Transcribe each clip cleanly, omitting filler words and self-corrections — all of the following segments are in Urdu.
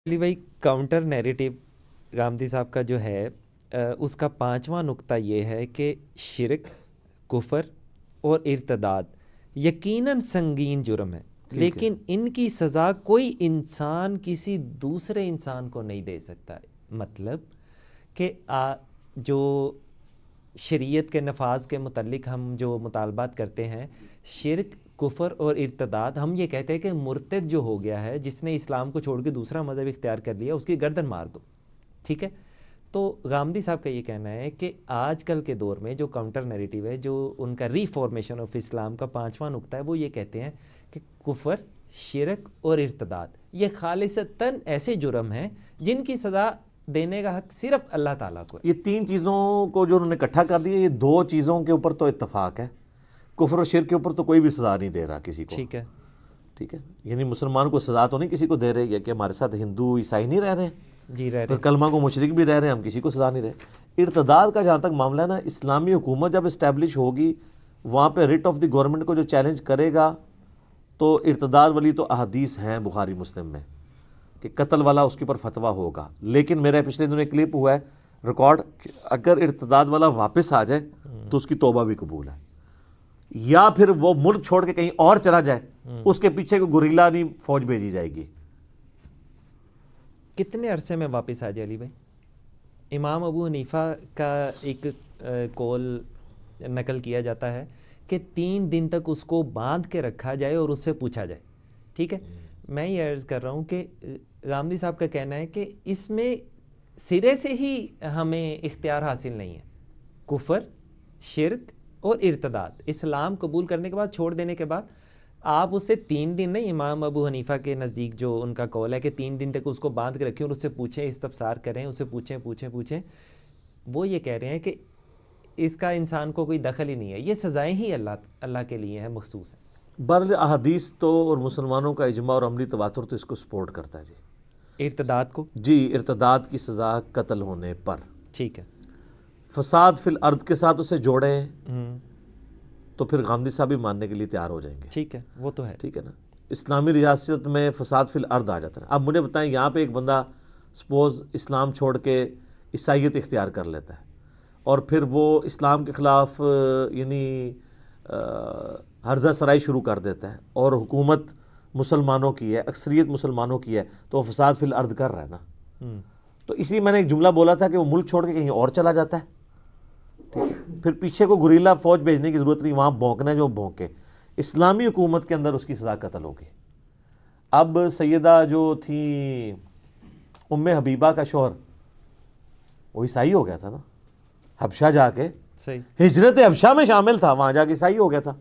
علی بھائی کاؤنٹر نیریٹو گامدی صاحب کا جو ہے اس کا 5واں نقطہ یہ ہے کہ شرک، کفر اور ارتداد یقیناً سنگین جرم ہے، لیکن ان کی سزا کوئی انسان کسی دوسرے انسان کو نہیں دے سکتا ہے۔ مطلب کہ جو شریعت کے نفاذ کے متعلق ہم جو مطالبات کرتے ہیں، شرک، کفر اور ارتداد، ہم یہ کہتے ہیں کہ مرتد جو ہو گیا ہے، جس نے اسلام کو چھوڑ کے دوسرا مذہب اختیار کر لیا، اس کی گردن مار دو، ٹھیک ہے۔ تو غامدی صاحب کا یہ کہنا ہے کہ آج کل کے دور میں جو کاؤنٹر نیریٹو ہے، جو ان کا ریفارمیشن آف اسلام کا 5واں نقطہ ہے، وہ یہ کہتے ہیں کہ کفر، شرک اور ارتداد یہ خالصتاً ایسے جرم ہیں جن کی سزا دینے کا حق صرف اللہ تعالیٰ کو ہے۔ یہ تین چیزوں کو جو انہوں نے اکٹھا کر دیا، یہ دو چیزوں کے اوپر تو اتفاق ہے، کفر اور شرک کے اوپر تو کوئی بھی سزا نہیں دے رہا کسی کو، ٹھیک ہے، ٹھیک ہے، یعنی مسلمان کو سزا تو نہیں کسی کو دے رہے ہیں کہ ہمارے ساتھ ہندو عیسائی نہیں رہ رہے ہیں، جی رہ پھر رہے کلمہ کو مشرک بھی رہ رہے ہیں، ہم کسی کو سزا نہیں رہے۔ ارتداد کا جہاں تک معاملہ ہے نا، اسلامی حکومت جب اسٹیبلش ہوگی، وہاں پہ ریٹ آف دی گورنمنٹ کو جو چیلنج کرے گا، تو ارتداد والی تو احادیث ہیں بخاری مسلم میں کہ قتل والا اس کے اوپر فتویٰ ہوگا، لیکن میرے پچھلے دنوں ایک کلپ ہوا ہے ریکارڈ، اگر ارتداد والا واپس آ جائے تو اس کی توبہ بھی قبول ہے، یا پھر وہ ملک چھوڑ کے کہیں اور چلا جائے، اس کے پیچھے کوئی گوریلا نہیں فوج بھیجی جائے گی۔ کتنے عرصے میں واپس آ جائے علی بھائی؟ امام ابو حنیفہ کا ایک قول نقل کیا جاتا ہے کہ 3 دن تک اس کو باندھ کے رکھا جائے اور اس سے پوچھا جائے، ٹھیک ہے۔ میں یہ عرض کر رہا ہوں کہ غامدی صاحب کا کہنا ہے کہ اس میں سرے سے ہی ہمیں اختیار حاصل نہیں ہے۔ کفر، شرک اور ارتداد، اسلام قبول کرنے کے بعد، چھوڑ دینے کے بعد آپ اس سے 3 دن نہیں، امام ابو حنیفہ کے نزدیک جو ان کا قول ہے کہ 3 دن تک اس کو باندھ کے رکھیں اور اس سے پوچھیں، استفسار کریں، اسے پوچھیں۔ وہ یہ کہہ رہے ہیں کہ اس کا انسان کو کوئی دخل ہی نہیں ہے، یہ سزائیں ہی اللہ کے لیے ہیں، مخصوص ہیں۔ بہرحال احادیث تو اور مسلمانوں کا اجماع اور عملی تواتر تو اس کو سپورٹ کرتا ہے جی، ارتداد کو، جی، ارتداد کی سزا قتل ہونے پر، ٹھیک ہے۔ فساد فی الارض کے ساتھ اسے جوڑیں تو پھر غامدی صاحب بھی ماننے کے لیے تیار ہو جائیں گے، ٹھیک ہے، وہ تو ہے، ٹھیک ہے نا۔ اسلامی ریاست میں فساد فی الارض آ جاتا ہے۔ اب مجھے بتائیں، یہاں پہ ایک بندہ سپوز اسلام چھوڑ کے عیسائیت اختیار کر لیتا ہے اور پھر وہ اسلام کے خلاف یعنی ہرزہ سرائی شروع کر دیتا ہے اور حکومت مسلمانوں کی ہے، اکثریت مسلمانوں کی ہے، تو وہ فساد فی الارض کر رہا ہے نا۔ تو اس لیے میں نے ایک جملہ بولا تھا کہ وہ ملک چھوڑ کے کہیں اور چلا جاتا ہے، ٹھیک ہے، پھر پیچھے کو گوریلا فوج بھیجنے کی ضرورت نہیں، وہاں بھونکنا ہے جو بھونکے۔ اسلامی حکومت کے اندر اس کی سزا قتل ہوگی۔ اب سیدہ جو تھی ام حبیبہ کا شوہر، وہ عیسائی ہو گیا تھا نا، حبشہ جا کے، صحیح، ہجرت حبشہ میں شامل تھا، وہاں جا کے عیسائی ہو گیا تھا،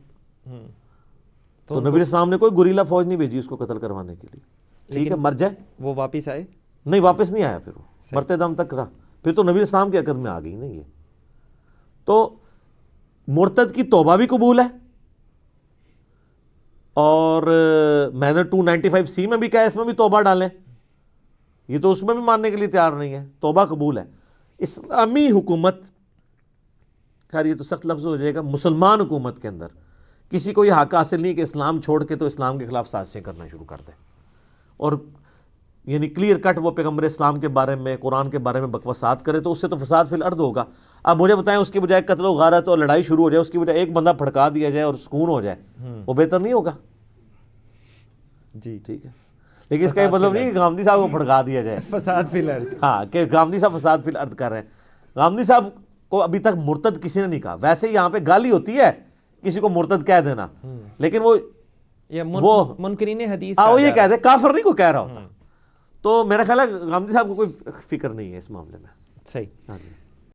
تو نبی اسلام نے کوئی گوریلا فوج نہیں بھیجی اس کو قتل کروانے کے لیے، ٹھیک ہے، مر جائے۔ وہ واپس آئے؟ نہیں، واپس نہیں آیا، پھر وہ مرتے دم تک رہا، پھر تو نبی اسلام کے عقد میں آ گئی نا یہ۔ تو مرتد کی توبہ بھی قبول ہے، اور میں نے 295C میں بھی کہا اس میں بھی توبہ ڈالیں، یہ تو اس میں بھی ماننے کے لیے تیار نہیں ہے، توبہ قبول ہے۔ اسلامی حکومت، خیر یہ تو سخت لفظ ہو جائے گا، مسلمان حکومت کے اندر کسی کو یہ حق حاصل نہیں کہ اسلام چھوڑ کے تو اسلام کے خلاف سازشیں کرنا شروع کر دے، اور یعنی کلیئر کٹ وہ پیغمبر اسلام کے بارے میں، قرآن کے بارے میں بکواسات کرے، تو اس سے تو فساد فی الارض ہوگا۔ اب مجھے بتائیں، اس کی بجائے قتل و غارت اور لڑائی شروع ہو جائے، اس کی بجائے ایک بندہ پھڑکا دیا جائے اور سکون ہو جائے، وہ بہتر نہیں ہوگا؟ جی، ٹھیک ہے، لیکن اس کا یہ مطلب نہیں کہ غامدی صاحب کو پھڑکا دیا جائے، فساد فی الارض، ہاں، کہ غامدی صاحب فساد فی الارض کر رہے ہیں۔ غامدی صاحب کو ابھی تک مرتد کسی نے نہیں کہا، ویسے یہاں پہ گالی ہوتی ہے کسی کو مرتد کہہ دینا، لیکن وہ منکرین حدیث وہ یہ کہہ دے، کافر نہیں کو کہہ رہا ہوتا۔ تو میرا خیال ہے غامدی صاحب کو کوئی فکر نہیں ہے اس معاملے میں، صحیح۔